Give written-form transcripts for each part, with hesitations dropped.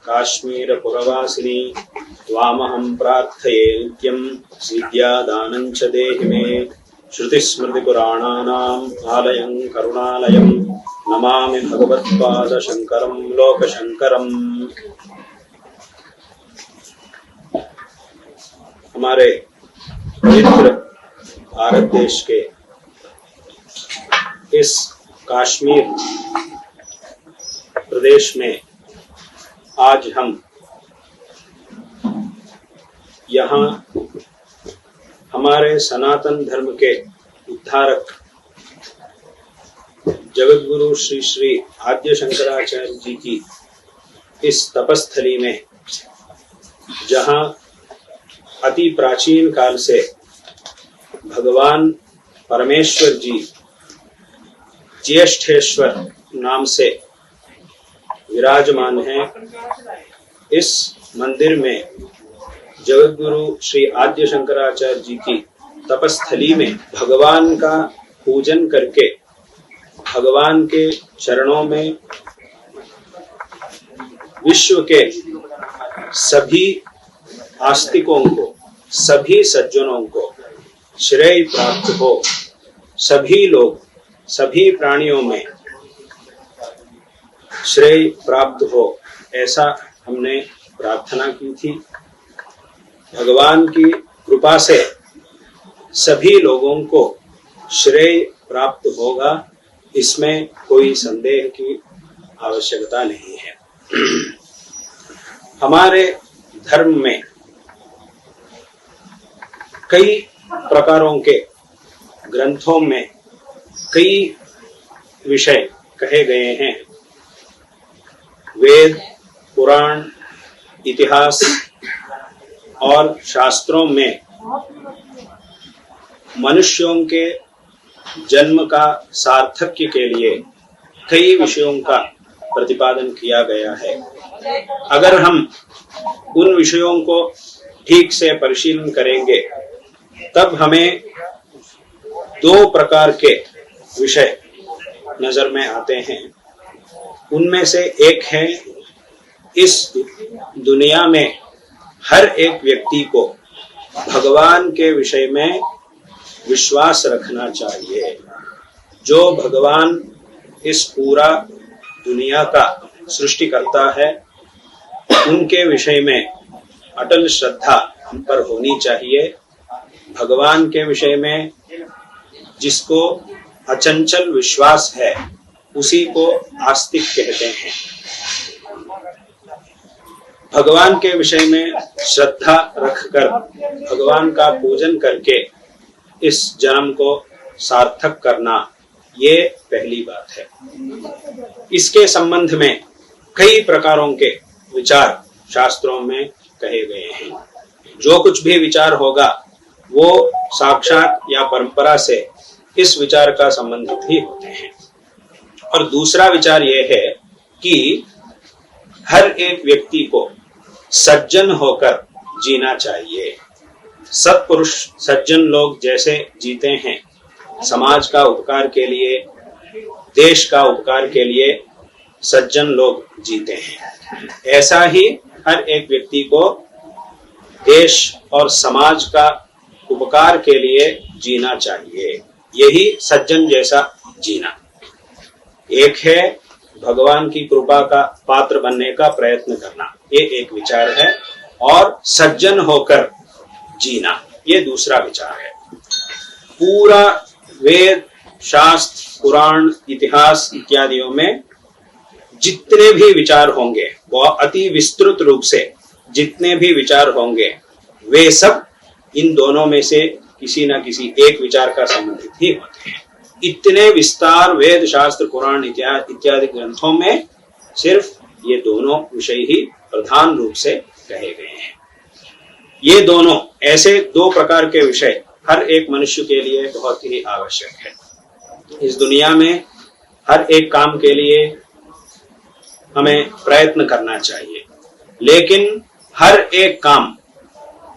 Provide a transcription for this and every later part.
काश्मीरपुरवासिनी त्वामहं प्रार्थये नित्यं सिद्ध्यादानं च देहि मे। श्रुतिस्मृतिपुराणानाम् आलयं करुणालयं नमामि भगवत्पादशङ्करं लोकशङ्करम्। हमारे पवित्र भारत देश के इस कश्मीर प्रदेश में आज हम यहाँ हमारे सनातन धर्म के उद्धारक जगतगुरु श्री श्री आद्य शंकराचार्य जी की इस तपस्थली में, जहाँ अति प्राचीन काल से भगवान परमेश्वर जी ज्येष्ठेश्वर नाम से विराजमान हैं, इस मंदिर में जगतगुरु श्री आद्य शंकराचार्य जी की तपस्थली में भगवान का पूजन करके भगवान के चरणों में विश्व के सभी आस्तिकों को, सभी सज्जनों को श्रेय प्राप्त हो, सभी लोग, सभी प्राणियों में श्रेय प्राप्त हो, ऐसा हमने प्रार्थना की थी। भगवान की कृपा से सभी लोगों को श्रेय प्राप्त होगा, इसमें कोई संदेह की आवश्यकता नहीं है। हमारे धर्म में कई प्रकारों के ग्रंथों में कई विषय कहे गए हैं। वेद, पुराण, इतिहास और शास्त्रों में मनुष्यों के जन्म का सार्थक्य के लिए कई विषयों का प्रतिपादन किया गया है। अगर हम उन विषयों को ठीक से परिशीलन करेंगे तब हमें दो प्रकार के विषय नजर में आते हैं। उनमें से एक है, इस दुनिया में हर एक व्यक्ति को भगवान के विषय में विश्वास रखना चाहिए। जो भगवान इस पूरा दुनिया का सृष्टिकर्ता है, उनके विषय में अटल श्रद्धा हम पर होनी चाहिए। भगवान के विषय में जिसको अचंचल विश्वास है उसी को आस्तिक कहते हैं। भगवान के विषय में श्रद्धा रखकर भगवान का पूजन करके इस जन्म को सार्थक करना, ये पहली बात है। इसके संबंध में कई प्रकारों के विचार शास्त्रों में कहे गए हैं। जो कुछ भी विचार होगा वो साक्षात या परंपरा से इस विचार का संबंधित ही होते हैं। और दूसरा विचार यह है कि हर एक व्यक्ति को सज्जन होकर जीना चाहिए। सत्पुरुष सज्जन लोग जैसे जीते हैं, समाज का उपकार के लिए, देश का उपकार के लिए सज्जन लोग जीते हैं, ऐसा ही हर एक व्यक्ति को देश और समाज का उपकार के लिए जीना चाहिए। यही सज्जन जैसा जीना। एक है भगवान की कृपा का पात्र बनने का प्रयत्न करना, ये एक विचार है, और सज्जन होकर जीना, ये दूसरा विचार है। पूरा वेद, शास्त्र, पुराण, इतिहास इत्यादियों में जितने भी विचार होंगे, वो अति विस्तृत रूप से जितने भी विचार होंगे, वे सब इन दोनों में से किसी न किसी एक विचार का संबंधित ही होते हैं। इतने विस्तार वेद, शास्त्र, पुराण इत्यादि ग्रंथों में सिर्फ ये दोनों विषय ही प्रधान रूप से कहे गए हैं। ये दोनों ऐसे दो प्रकार के विषय हर एक मनुष्य के लिए बहुत ही आवश्यक है। इस दुनिया में हर एक काम के लिए हमें प्रयत्न करना चाहिए, लेकिन हर एक काम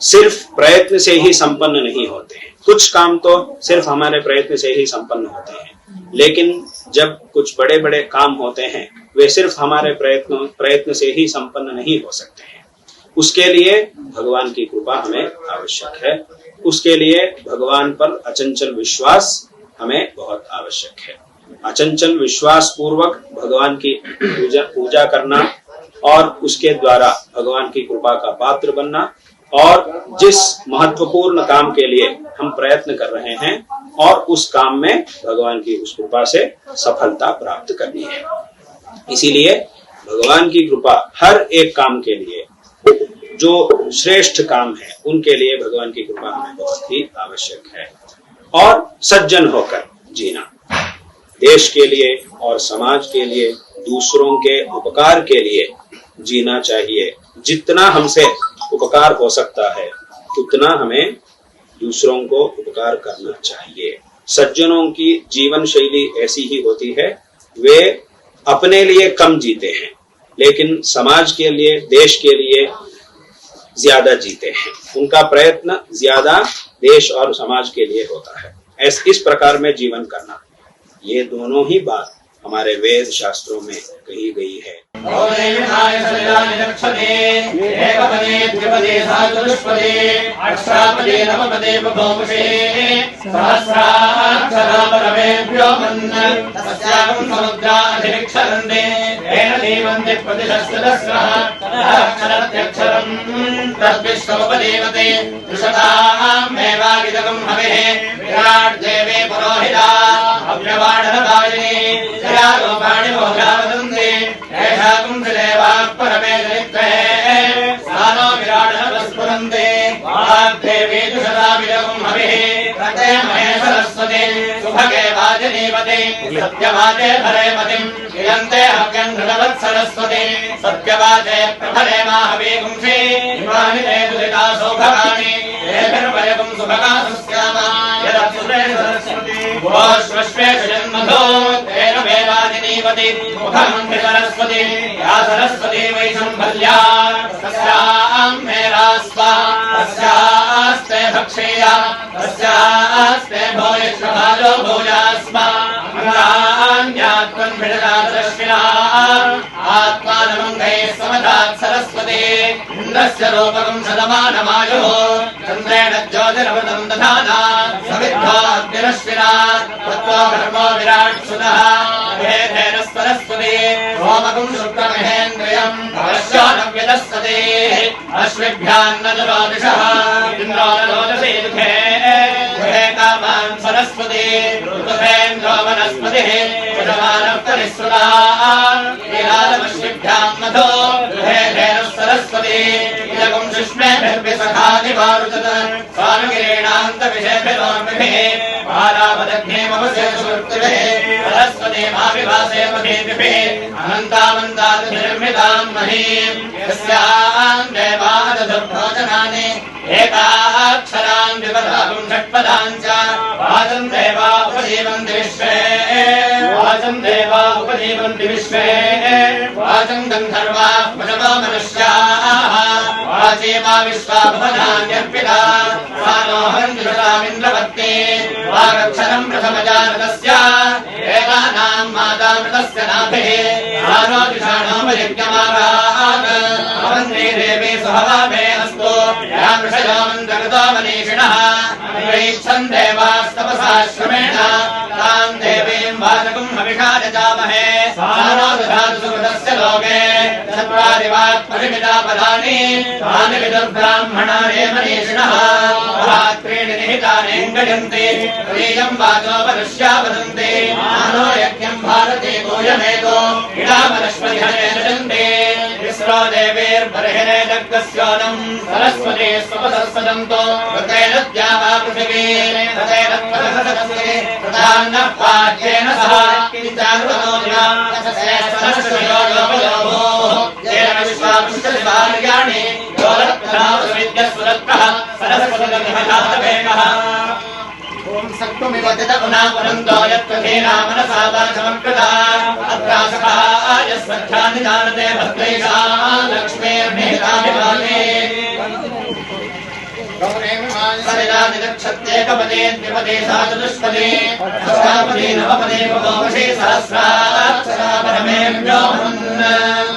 सिर्फ प्रयत्न से ही संपन्न नहीं होते हैं। कुछ काम तो सिर्फ हमारे प्रयत्न से ही संपन्न होते हैं, लेकिन जब कुछ बड़े बड़े काम होते हैं वे सिर्फ हमारे प्रयत्न से ही संपन्न नहीं हो सकते हैं। उसके लिए भगवान की कृपा हमें आवश्यक है। उसके लिए भगवान पर अचंचल विश्वास हमें बहुत आवश्यक है। अचंचल विश्वास पूर्वक भगवान की पूजा करना और उसके द्वारा भगवान की कृपा का पात्र बनना, और जिस महत्वपूर्ण काम के लिए हम प्रयत्न कर रहे हैं और उस काम में भगवान की उस कृपा से सफलता प्राप्त करनी है। इसीलिए भगवान की कृपा हर एक काम के लिए, जो श्रेष्ठ काम है उनके लिए भगवान की कृपा हमें बहुत ही आवश्यक है। और सज्जन होकर जीना, देश के लिए और समाज के लिए, दूसरों के उपकार के लिए जीना चाहिए। जितना हमसे उपकार हो सकता है उतना हमें दूसरों को उपकार करना चाहिए। सज्जनों की जीवन शैली ऐसी ही होती है, वे अपने लिए कम जीते हैं लेकिन समाज के लिए, देश के लिए ज्यादा जीते हैं। उनका प्रयत्न ज्यादा देश और समाज के लिए होता है। इस प्रकार में जीवन करना, ये दोनों ही बात हमारे वेद शास्त्रों में कही गई है। सत्यवादे भरे मतिं क्रियन्ते हव्यं धृतवत् सरस्वती सत्यवादे प्रभरे माहवीगुंषे इमानि ते दुरिता सौभगानि एभिर्वयगुं सुभगासुस्यामा यदप्सुरे सरस्वती गोश्वश्वेषु जन्मधो तेन वेदादिनीवति मुखमन्त्रि सरस्वती या सरस्वती वै सम्भल्या तस्यां मेरास्वा तस्यास्ते भक्षेया तस्यास्ते भोयश्वभाजो भोजास्मा आत्मानमङ्गैः समधात् सरस्वती इन्द्रस्य रूपकं सदमानमायुः चन्द्रेण ज्योतिरमृतं दधाना सविद्वाग्निरश्विना तत्त्वा ब्रह्मो विराट् सुतः भेदेन सरस्वती रोमकं शुक्रमहेन्द्रियम् अवश्यानव्यदस्सते अश्विभ्यान्न ज्योतिषः इन्द्रो न रोदसे दुःखे दुःखे कामान् सरस्वती ऋतुभेन्द्रो वनस्पतिः यजमानः परिश्रुता लीलालमश्विभ्यां मधो दुहेधेन सरस्वती इदगुं शुष्मेभिर्विसखादिवारुचत स्वानुगिरीणान्तविषेभिरोर्मिभिः पारावदग्नेमवसेषुर्तिभिः सरस्वतीमाविभासे मधीभिः अनन्तामन्तादिभिर्मितां महीम् यस्यां देवादधुर्भोजनानि एकाक्षरान् विपदागुं षट्पदान् च वाचं देवा उपजीवन्ति विश्वे वाचं देवा उपजीवन्ति विश्वे वाचं गन्धर्वाः पशवो मनुष्याः वाचे वा विश्वा भुवनान्यर्पिता सा नो हरन्ति सदामिन्द्रवत्ते वागक्षरं प्रथमजातस्य एतानां मातामृतस्य नाभिः सा नो दिशाणो यज्ञमागात् अवन्ते देवी सुहवामे अस्तु यां ऋषयो मन्त्रकृतो मनीषिणः अन्वैच्छन् देवास्तपसाश्रमेण तां देवीं वाचकं हविषा यजामहे सा नो दधातु सुकृतस्य लोके चत्वारि वाक्परिमिता पदानि तानि विदुर्ब्राह्मणानि मनीषिणः त्रीणि निहितानि गजन्ति त्रीयं वाचो मनुष्या वदन्ति मानो यज्ञं भारते भूयमेतो इडामनश्वतिहने रजन्ते विस्रो देवीर्बर्हिणे दग्गस्योनं सरस्वती स्वपसस्वदन्तो ऋतेन द्यावा पृथिवी ऋतेन त्वदसदस्ये तदान्नः पाठ्येन सह किञ्चानुपदोदिना सरस्वयो योपयोभोः येन विश्वापुष्टदिवार्याणि योरत्नावसुविद्यस्वदत्तः सरस्वतीर्निहतातवेगः ओम सक्तुमिव तदुनापुरन्तो यत्त्वधीना मनसा वाचमकृता अत्रासखा यस्वच्छानि जानते भद्रैषा लक्ष्मीर्निहिताभिमाने सरिता निरक्षत्येकपदे द्विपदे साचतुष्पदे अष्टापदे नवपदे भवोषे सहस्राक्षरा परमेभ्यो